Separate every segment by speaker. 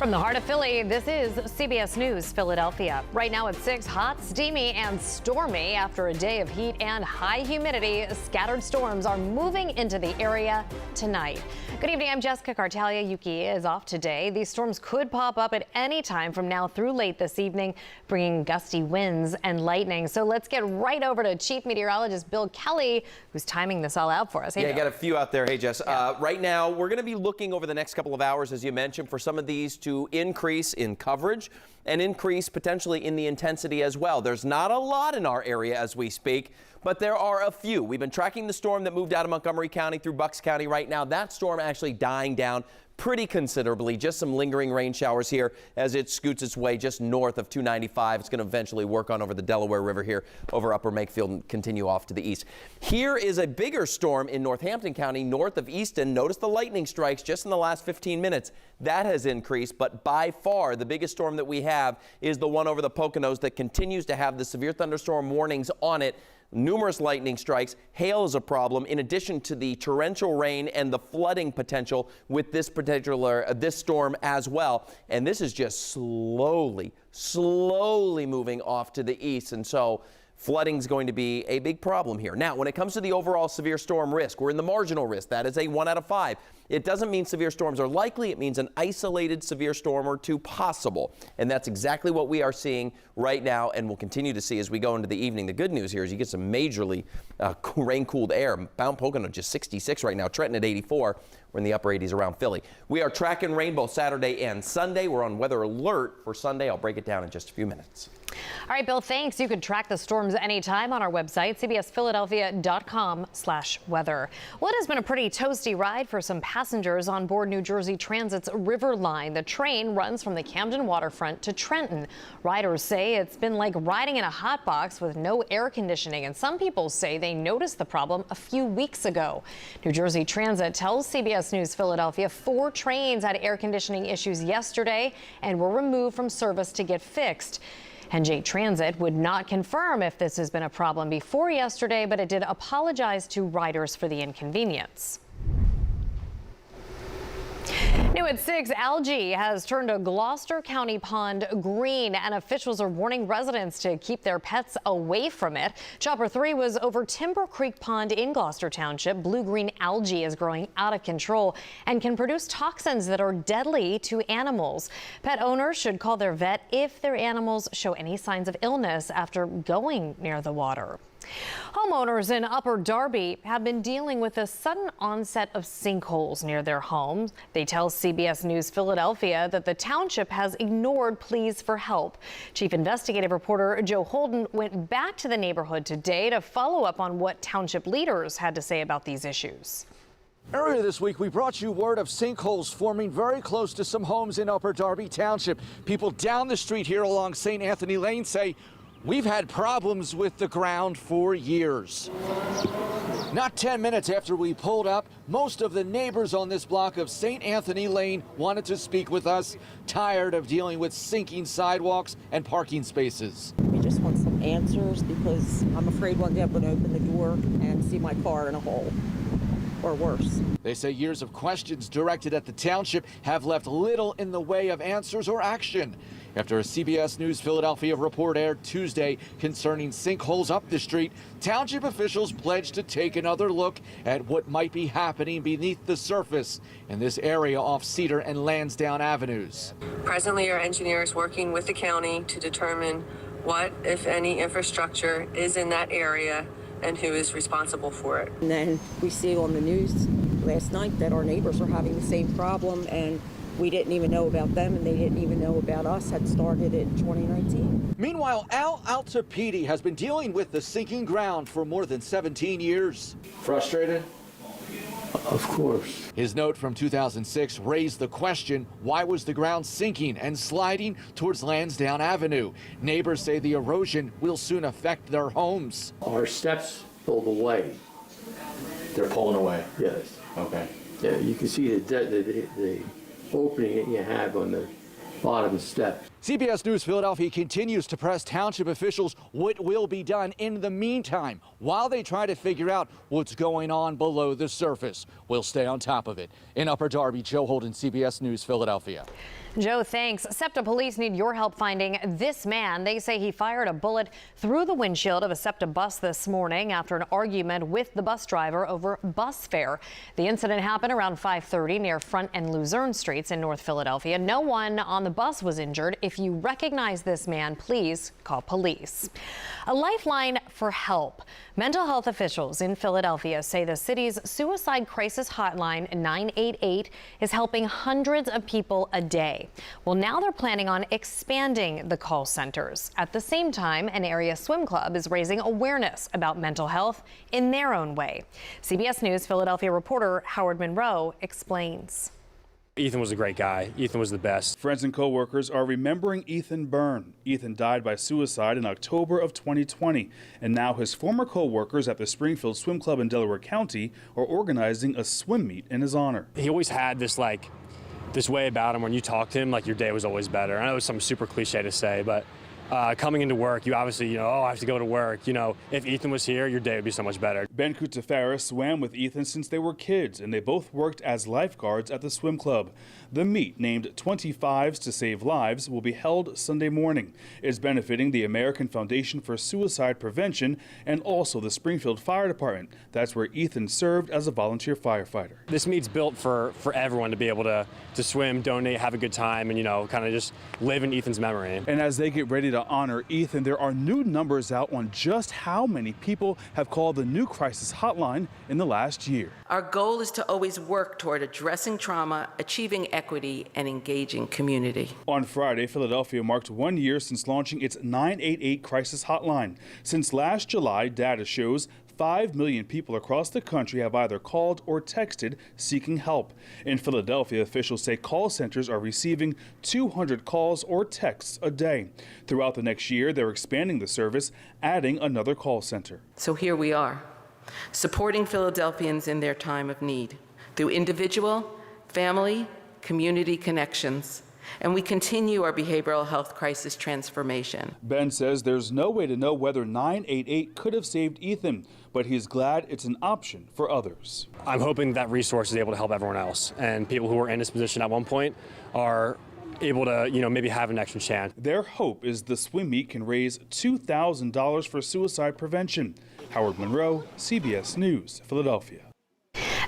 Speaker 1: From the heart of Philly, this is CBS News Philadelphia. Right now it's 6, hot, steamy, and stormy. After a day of heat and high humidity, scattered storms are moving into the area tonight. Good evening, I'm Jessica Cartalia. Yuki is off today. These storms could pop up at any time from now through late this evening, bringing gusty winds and lightning. So let's get right over to Chief Meteorologist Bill Kelly, who's timing this all out for us. Hey,
Speaker 2: yeah,
Speaker 1: Bill.
Speaker 2: you got a few out there. Hey, Jess.
Speaker 1: Yeah.
Speaker 2: Right now, we're going to be looking over the next couple of hours, as you mentioned, for some of these to increase in coverage and increase potentially in the intensity as well. There's not a lot in our area as we speak, but there are a few. We've been tracking the storm that moved out of Montgomery County through Bucks County right now. That storm actually dying down pretty considerably. Just some lingering rain showers here as it scoots its way just north of 295. It's going to eventually work on over the Delaware River here over Upper Makefield and continue off to the east. Here is a bigger storm in Northampton County north of Easton. Notice the lightning strikes just in the last 15 minutes. That has increased, but by far the biggest storm that we have is the one over the Poconos that continues to have the severe thunderstorm warnings on it. Numerous lightning strikes. Hail is a problem, in addition to the torrential rain and the flooding potential with this this storm as well. And this is just slowly moving off to the east. And so flooding is going to be a big problem here. Now, when it comes to the overall severe storm risk, we're in the marginal risk. That is a 1 out of 5. It doesn't mean severe storms are likely. It means an isolated severe storm or two possible. And that's exactly what we are seeing right now and will continue to see as we go into the evening. The good news here is you get some majorly rain-cooled air. Mount Pocono just 66 right now. Trenton at 84. We're in the upper 80s around Philly. We are tracking rain both Saturday and Sunday. We're on weather alert for Sunday. I'll break it down in just a few minutes.
Speaker 1: All right, Bill, thanks. You can track the storms anytime on our website, cbsphiladelphia.com/weather. Well, it has been a pretty toasty ride for some passengers on board New Jersey Transit's River Line. The train runs from the Camden waterfront to Trenton. Riders say it's been like riding in a hot box with no air conditioning, and some people say they noticed the problem a few weeks ago. New Jersey Transit tells CBS News Philadelphia 4 trains had air conditioning issues yesterday and were removed from service to get fixed. NJ Transit would not confirm if this has been a problem before yesterday, but it did apologize to riders for the inconvenience. New at 6, algae has turned a Gloucester County pond green, and officials are warning residents to keep their pets away from it. Chopper 3 was over Timber Creek Pond in Gloucester Township. Blue-green algae is growing out of control and can produce toxins that are deadly to animals. Pet owners should call their vet if their animals show any signs of illness after going near the water. Homeowners in Upper Darby have been dealing with a sudden onset of sinkholes near their homes. They tell CBS News Philadelphia that the township has ignored pleas for help. Chief investigative reporter Joe Holden went back to the neighborhood today to follow up on what township leaders had to say about these issues.
Speaker 3: Earlier this week, we brought you word of sinkholes forming very close to some homes in Upper Darby Township. People down the street here along St. Anthony Lane say, "We've had problems with the ground for years." Not 10 minutes after we pulled up, most of the neighbors on this block of St. Anthony Lane wanted to speak with us, tired of dealing with sinking sidewalks and parking spaces.
Speaker 4: We just want some answers because I'm afraid one day I'm going to open the door and see my car in a hole. Or worse.
Speaker 3: They say years of questions directed at the township have left little in the way of answers or action. After a CBS News Philadelphia report aired Tuesday concerning sinkholes up the street, township officials pledged to take another look at what might be happening beneath the surface in this area off Cedar and Lansdowne Avenues.
Speaker 5: Presently, our engineer is working with the county to determine what, if any, infrastructure is in that area and who is responsible for it.
Speaker 4: And then we see on the news last night that our neighbors are having the same problem, and we didn't even know about them, and they didn't even know about us. Had started in 2019.
Speaker 3: Meanwhile, Al Altapedi has been dealing with the sinking ground for more than 17 years. Frustrated?
Speaker 6: Of course.
Speaker 3: His note from 2006 raised the question, why was the ground sinking and sliding towards Lansdowne Avenue? Neighbors say the erosion will soon affect their homes.
Speaker 6: Our steps pulled away.
Speaker 7: They're pulling away?
Speaker 6: Yes.
Speaker 7: Okay.
Speaker 6: Yeah, you can see the opening that you have on bottom of the steps.
Speaker 3: CBS News Philadelphia continues to press township officials what will be done in the meantime while they try to figure out what's going on below the surface. We'll stay on top of it. In Upper Darby, Joe Holden, CBS News Philadelphia.
Speaker 1: Joe, thanks. SEPTA police need your help finding this man. They say he fired a bullet through the windshield of a SEPTA bus this morning after an argument with the bus driver over bus fare. The incident happened around 5:30 near Front and Luzerne Streets in North Philadelphia. No one on the bus was injured. If you recognize this man, please call police. A lifeline for help. Mental health officials in Philadelphia say the city's suicide crisis hotline 988 is helping hundreds of people a day. Well, now they're planning on expanding the call centers. At the same time, an area swim club is raising awareness about mental health in their own way. CBS News Philadelphia reporter Howard Monroe explains.
Speaker 8: Ethan was a great guy. Ethan was the best.
Speaker 9: Friends and co-workers are remembering Ethan Byrne. Ethan died by suicide in October of 2020, and now his former co-workers at the Springfield Swim Club in Delaware County are organizing a swim meet in his honor.
Speaker 8: He always had this way about him when you talk to him, like your day was always better. I know it's something super cliche to say, but coming into work, you obviously, oh, I have to go to work. If Ethan was here, your day would be so much better. Ben Kutafara swam with Ethan since they were kids, and they both worked as lifeguards at the swim club. The meet, named 25s to Save Lives, will be held Sunday morning. It's benefiting the American Foundation for Suicide Prevention and also the Springfield Fire Department. That's where Ethan served as a volunteer firefighter. This meet's built for everyone to be able to swim, donate, have a good time, and, kind of just live in Ethan's memory.
Speaker 9: And as they get ready to honor Ethan, there are new numbers out on just how many people have called the new crisis hotline in the last year.
Speaker 10: Our goal is to always work toward addressing trauma, achieving equity, and engaging community.
Speaker 9: On Friday, Philadelphia marked 1 year since launching its 988 crisis hotline. Since last July, data shows 5 million people across the country have either called or texted seeking help. In Philadelphia, officials say call centers are receiving 200 calls or texts a day. Throughout the next year, they're expanding the service, adding another call center.
Speaker 10: So here we are, supporting Philadelphians in their time of need through individual, family, community connections. And we continue our behavioral health crisis transformation.
Speaker 9: Ben says there's no way to know whether 988 could have saved Ethan, but he's glad it's an option for others.
Speaker 8: I'm hoping that resource is able to help everyone else, and people who were in this position at one point are able to, maybe have an extra chance.
Speaker 9: Their hope is the swim meet can raise $2,000 for suicide prevention. Howard Monroe, CBS News, Philadelphia.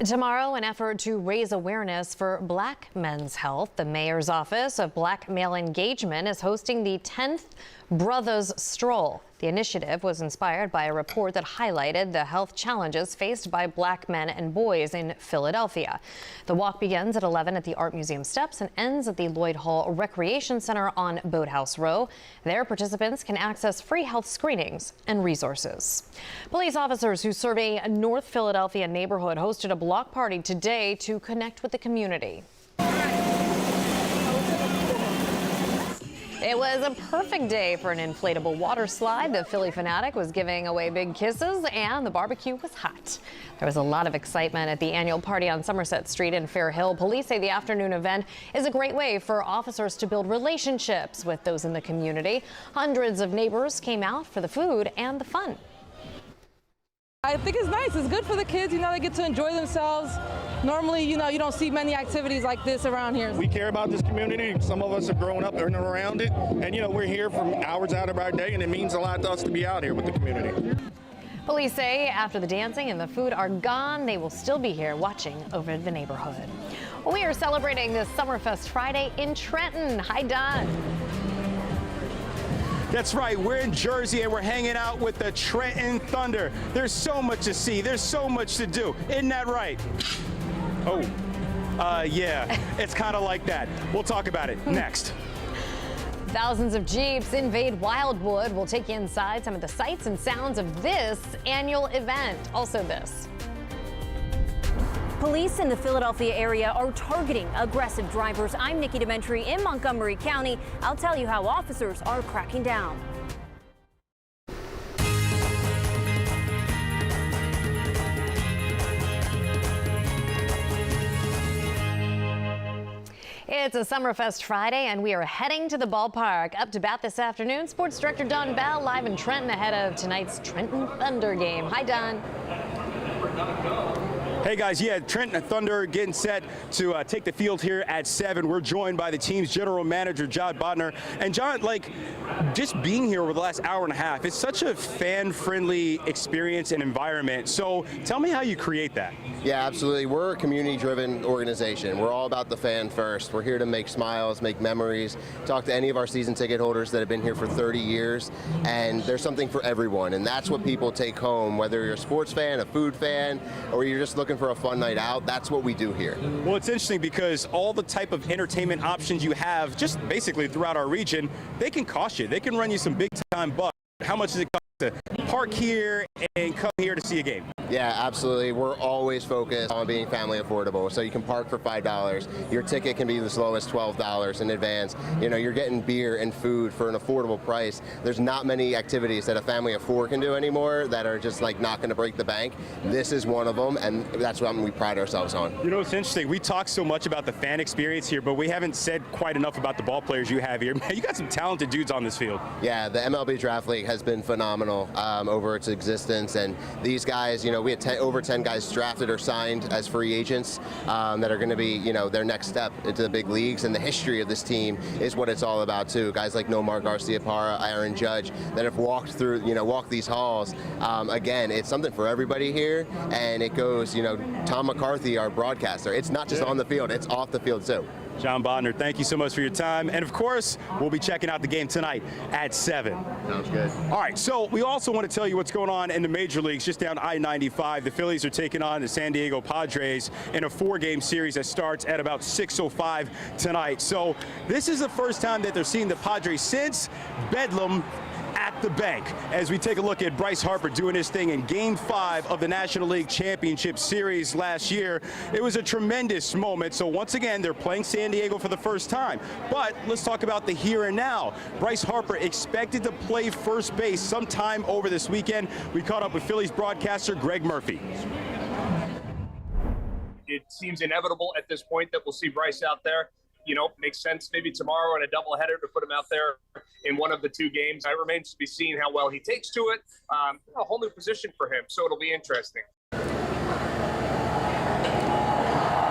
Speaker 1: Tomorrow, an effort to raise awareness for Black men's health. The mayor's office of Black male engagement is hosting the 10th Brothers Stroll. The initiative was inspired by a report that highlighted the health challenges faced by Black men and boys in Philadelphia. The walk begins at 11 at the Art Museum steps and ends at the Lloyd Hall Recreation Center on Boathouse Row. There, participants can access free health screenings and resources. Police officers who serve a North Philadelphia neighborhood hosted a block party today to connect with the community. It was a perfect day for an inflatable water slide. The Philly fanatic was giving away big kisses, and the barbecue was hot. There was a lot of excitement at the annual party on Somerset Street in Fair Hill. Police say the afternoon event is a great way for officers to build relationships with those in the community. Hundreds of neighbors came out for the food and the fun.
Speaker 11: I think it's nice. It's good for the kids. They get to enjoy themselves. Normally, you don't see many activities like this around here.
Speaker 12: We care about this community. Some of us have grown up in and around it. And, we're here from hours out of our day, and it means a lot to us to be out here with the community.
Speaker 1: Police say after the dancing and the food are gone, they will still be here watching over the neighborhood. We are celebrating this Summerfest Friday in Trenton. Hi, Don.
Speaker 13: That's right, we're in Jersey and we're hanging out with the Trenton Thunder. There's so much to see, there's so much to do. Isn't that right? Oh, yeah, it's kind of like that. We'll talk about it next.
Speaker 1: Thousands of Jeeps invade Wildwood. We'll take you inside some of the sights and sounds of this annual event. Also this.
Speaker 14: Police in the Philadelphia area are targeting aggressive drivers. I'm Nikki Dementry in Montgomery County. I'll tell you how officers are cracking down.
Speaker 1: It's a Summerfest Friday, and we are heading to the ballpark. Up to bat this afternoon, Sports Director Don Bell live in Trenton ahead of tonight's Trenton Thunder game. Hi, Don.
Speaker 13: Hey guys, yeah, Trenton Thunder getting set to take the field here at 7. We're joined by the team's general manager, John Bodner. And John, like, just being here over the last hour and a half, it's such a fan-friendly experience and environment. So tell me how you create that.
Speaker 15: Yeah, absolutely. We're a community-driven organization. We're all about the fan first. We're here to make smiles, make memories, talk to any of our season ticket holders that have been here for 30 years, and there's something for everyone, and that's what people take home, whether you're a sports fan, a food fan, or you're just looking for a fun night out. That's what we do here.
Speaker 13: Well, it's interesting because all the type of entertainment options you have just basically throughout our region, they can cost you. They can run you some big-time bucks. How much does it cost to park here and come here to see a game?
Speaker 15: Yeah, absolutely. We're always focused on being family affordable. So you can park for $5. Your ticket can be as low as $12 in advance. You know, you're getting beer and food for an affordable price. There's not many activities that a family of 4 can do anymore that are just like not going to break the bank. This is one of them, and that's what we pride ourselves on.
Speaker 13: You know, it's interesting. We talk so much about the fan experience here, but we haven't said quite enough about the ball players you have here. Man, you got some talented dudes on this field.
Speaker 15: Yeah, the MLB Draft League has been phenomenal over its existence, and these guys, you know, we had over 10 guys drafted or signed as free agents that are going to be, you know, their next step into the big leagues, and the history of this team is what it's all about too. Guys like Nomar Garciaparra, Aaron Judge that have walked through, you know, walked these halls. Again, it's something for everybody here, and it goes, you know, Tom McCarthy, our broadcaster, it's not just on the field, it's off the field too.
Speaker 13: John Bodner, thank you so much for your time. And of course, we'll be checking out the game tonight at 7.
Speaker 15: Sounds good.
Speaker 13: All right, so we also want to tell you what's going on in the major leagues just down I-95. The Phillies are taking on the San Diego Padres in a 4-game series that starts at about 6:05 tonight. So this is the first time that they're seeing the Padres since Bedlam at the bank, as we take a look at Bryce Harper doing his thing in Game 5 of the National League Championship Series last year. It was a tremendous moment. So once again, they're playing San Diego for the first time. But let's talk about the here and now. Bryce Harper expected to play first base sometime over this weekend. We caught up with Phillies broadcaster Greg Murphy.
Speaker 16: It seems inevitable at this point that we'll see Bryce out there. You know, makes sense maybe tomorrow in a doubleheader to put him out there in one of the 2 games. It remains to be seen how well he takes to it. A whole new position for him, so it'll be interesting.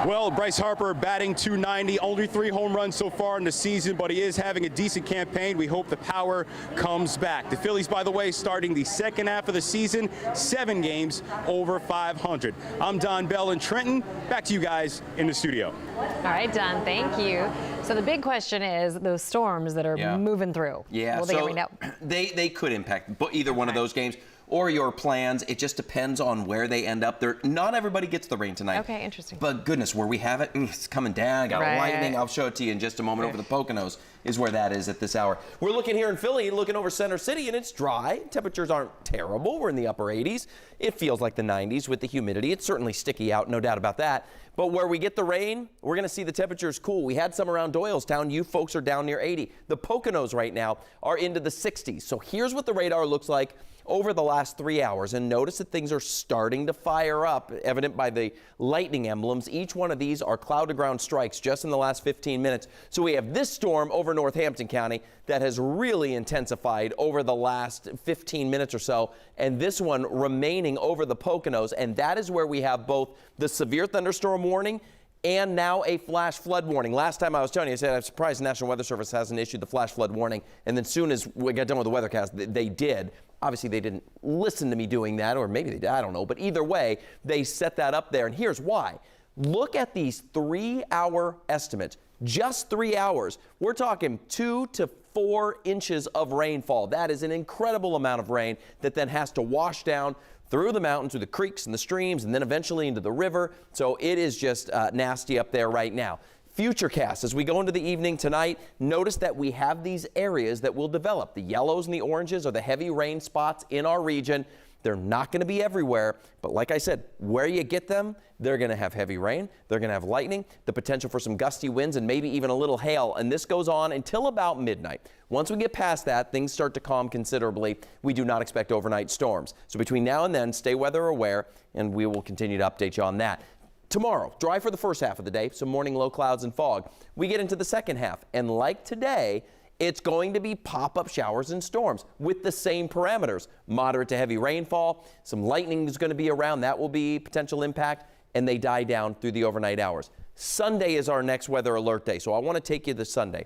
Speaker 13: Well, Bryce Harper batting .290, only 3 home runs so far in the season, but he is having a decent campaign. We hope the power comes back. The Phillies, by the way, starting the second half of the season, 7 games over 500. I'm Don Bell in Trenton. Back to you guys in the studio.
Speaker 1: All right, Don, thank you. So the big question is those storms that are moving through.
Speaker 2: Yeah,
Speaker 1: Will they get rained out?
Speaker 2: They could impact either one of those games or your plans. It just depends on where they end up. Not everybody gets the rain tonight.
Speaker 1: Okay, interesting.
Speaker 2: But goodness, where we have it, it's coming down. Got lightning. I'll show it to you in just a moment. Over the Poconos is where that is at this hour. We're looking here in Philly, looking over Center City, and it's dry. Temperatures aren't terrible. We're in the upper 80s. It feels like the 90s with the humidity. It's certainly sticky out, no doubt about that. But where we get the rain, we're going to see the temperatures cool. We had some around Doylestown. You folks are down near 80. The Poconos right now are into the 60s. So here's what the radar looks like over the last 3 hours, and notice that things are starting to fire up, evident by the lightning emblems. Each one of these are cloud-to-ground strikes just in the last 15 minutes. So we have this storm over Northampton County that has really intensified over the last 15 minutes or so, and this one remaining over the Poconos, and that is where we have both the severe thunderstorm warning and now a flash flood warning. Last time I was telling you, I said I'm surprised the National Weather Service hasn't issued the flash flood warning, and then soon as we got done with the weathercast, they did. Obviously, they didn't listen to me doing that, or maybe they did, I don't know. But either way, they set that up there, and here's why. Look at these 3-hour estimates. Just 3 hours. We're talking 2 to 4 inches of rainfall. That is an incredible amount of rain that then has to wash down through the mountains, through the creeks and the streams, and then eventually into the river. So it is just nasty up there right now. Futurecast, as we go into the evening tonight, notice that we have these areas that will develop. The yellows and the oranges are the heavy rain spots in our region. They're not going to be everywhere, but like I said, where you get them, they're going to have heavy rain, they're going to have lightning, the potential for some gusty winds, and maybe even a little hail, and this goes on until about midnight. Once we get past that, things start to calm considerably. We do not expect overnight storms. So between now and then, stay weather aware, and we will continue to update you on that. Tomorrow, dry for the first half of the day, some morning low clouds and fog. We get into the second half, and like today, it's going to be pop-up showers and storms with the same parameters. Moderate to heavy rainfall, some lightning is going to be around. That will be potential impact, and they die down through the overnight hours. Sunday is our next weather alert day, so I want to take you to Sunday.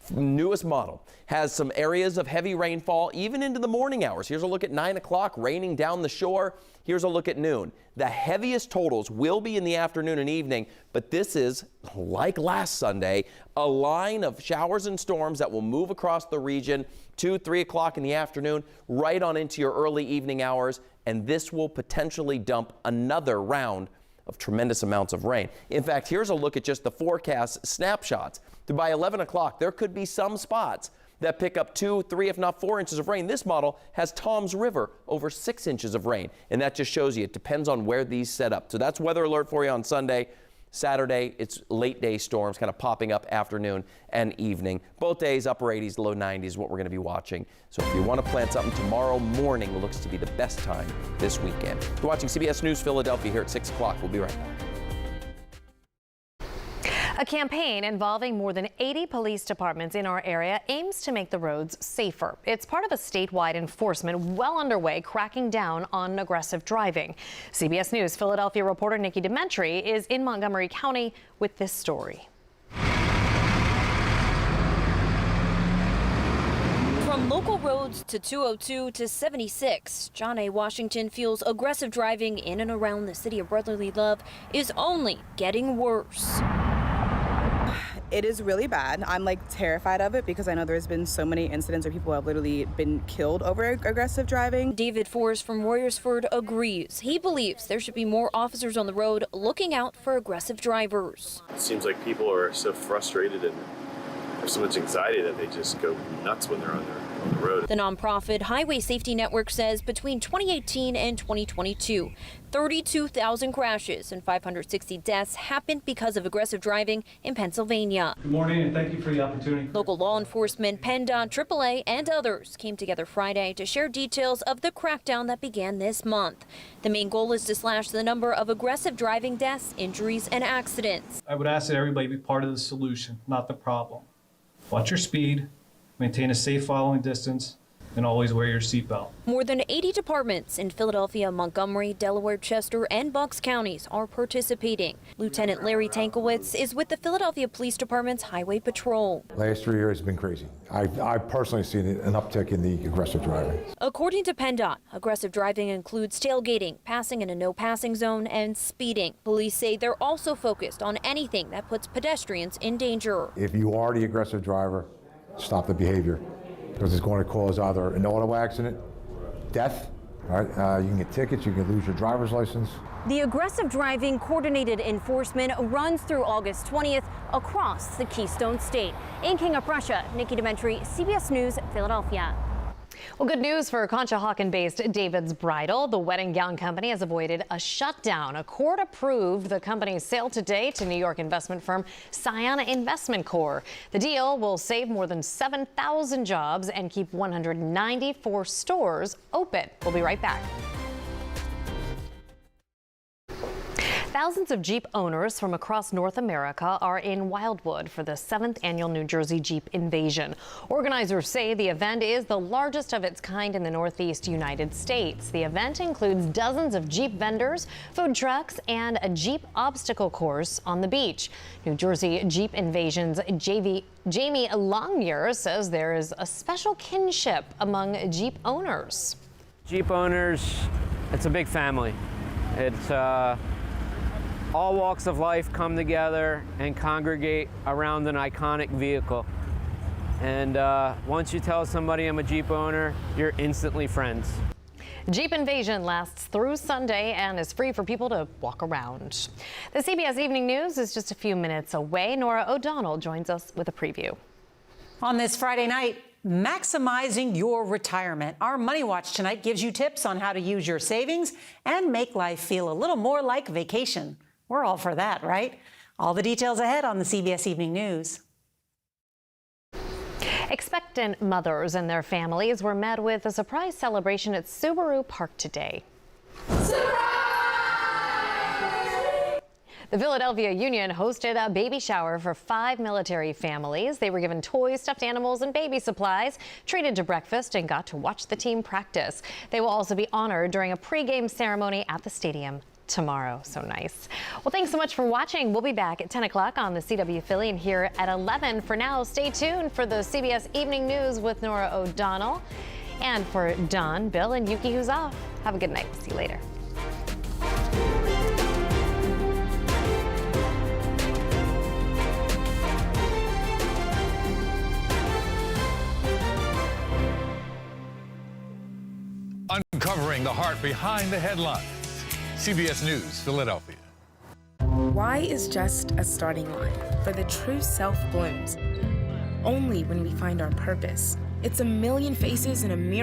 Speaker 2: Newest model has some areas of heavy rainfall even into the morning hours. Here's a look at 9 o'clock, raining down the shore. Here's a look at noon. The heaviest totals will be in the afternoon and evening, but this is, like last Sunday, a line of showers and storms that will move across the region 2, 3 o'clock in the afternoon, right on into your early evening hours, and this will potentially dump another round of tremendous amounts of rain. In fact, here's a look at just the forecast snapshots. By 11 o'clock, there could be some spots that pick up 2, 3, if not 4 inches of rain. This model has Toms River over 6 inches of rain, and that just shows you it depends on where these set up. So that's weather alert for you on Sunday. Saturday, it's late day storms kind of popping up afternoon and evening. Both days, upper 80s, low 90s is what we're going to be watching. So if you want to plan something tomorrow morning, looks to be the best time this weekend. You're watching CBS News Philadelphia here at 6 o'clock. We'll be right back.
Speaker 1: A campaign involving more than 80 police departments in our area aims to make the roads safer. It's part of a statewide enforcement well underway cracking down on aggressive driving. CBS News Philadelphia reporter Nikki Dementri is in Montgomery County with this story.
Speaker 14: From local roads to 202 to 76, John A. Washington feels aggressive driving in and around the city of brotherly love is only getting worse.
Speaker 17: It is really bad. I'm terrified of it because I know there's been so many incidents where people have literally been killed over aggressive driving.
Speaker 14: David Forrest from Royersford agrees. He believes there should be more officers on the road looking out for aggressive drivers.
Speaker 18: It seems like people are so frustrated and have so much anxiety that they just go nuts when they're on the road.
Speaker 14: The nonprofit Highway Safety Network says between 2018 and 2022, 32,000 crashes and 560 deaths happened because of aggressive driving in Pennsylvania.
Speaker 19: Good morning and thank you for the opportunity.
Speaker 14: Local law enforcement, PennDOT, AAA, and others came together Friday to share details of the crackdown that began this month. The main goal is to slash the number of aggressive driving deaths, injuries, and accidents.
Speaker 19: I would ask that everybody be part of the solution, not the problem. Watch your speed, maintain a safe following distance, and always wear your seatbelt.
Speaker 14: More than 80 departments in Philadelphia, Montgomery, Delaware, Chester, and Bucks counties are participating. Lieutenant Larry Tankowitz is with the Philadelphia Police Department's Highway Patrol.
Speaker 20: Last 3 years has been crazy. I've personally seen an uptick in the aggressive driving.
Speaker 14: According to PennDOT, aggressive driving includes tailgating, passing in a no passing zone, and speeding. Police say they're also focused on anything that puts pedestrians in danger.
Speaker 20: If you are the aggressive driver, stop the behavior, because it's going to cause either an auto accident, death, right? You can get tickets, you can lose your driver's license.
Speaker 14: The aggressive driving coordinated enforcement runs through August 20th across the Keystone State. In King of Prussia, Nikki Dementri, CBS News, Philadelphia.
Speaker 1: Well, good news for Conshohocken-based David's Bridal. The wedding gown company has avoided a shutdown. A court approved the company's sale today to New York investment firm Sienna Investment Corp. The deal will save more than 7,000 jobs and keep 194 stores open. We'll be right back. Thousands of Jeep owners from across North America are in Wildwood for the 7th annual New Jersey Jeep Invasion. Organizers say the event is the largest of its kind in the Northeast United States. The event includes dozens of Jeep vendors, food trucks, and a Jeep obstacle course on the beach. New Jersey Jeep Invasion's Jamie Longyear says there is a special kinship among Jeep owners.
Speaker 21: Jeep owners, it's a big family. It's all walks of life come together and congregate around an iconic vehicle. And once you tell somebody I'm a Jeep owner, you're instantly friends.
Speaker 1: Jeep Invasion lasts through Sunday and is free for people to walk around. The CBS Evening News is just a few minutes away. Nora O'Donnell joins us with a preview.
Speaker 22: On this Friday night, maximizing your retirement. Our Money Watch tonight gives you tips on how to use your savings and make life feel a little more like vacation. We're all for that, right? All the details ahead on the CBS Evening News.
Speaker 1: Expectant mothers and their families were met with a surprise celebration at Subaru Park today. Surprise! The Philadelphia Union hosted a baby shower for 5 military families. They were given toys, stuffed animals, and baby supplies, treated to breakfast, and got to watch the team practice. They will also be honored during a pregame ceremony at the stadium tomorrow. So nice. Well, thanks so much for watching. We'll be back at 10 o'clock on the CW Philly and here at 11. For now, stay tuned for the CBS Evening News with Nora O'Donnell. And for Don, Bill, and Yuki, who's off, have a good night. See you later.
Speaker 4: Uncovering the heart behind the headlines. CBS News, Philadelphia.
Speaker 5: Why is just a starting line, for the true self blooms only when we find our purpose. It's a million faces in a mirror.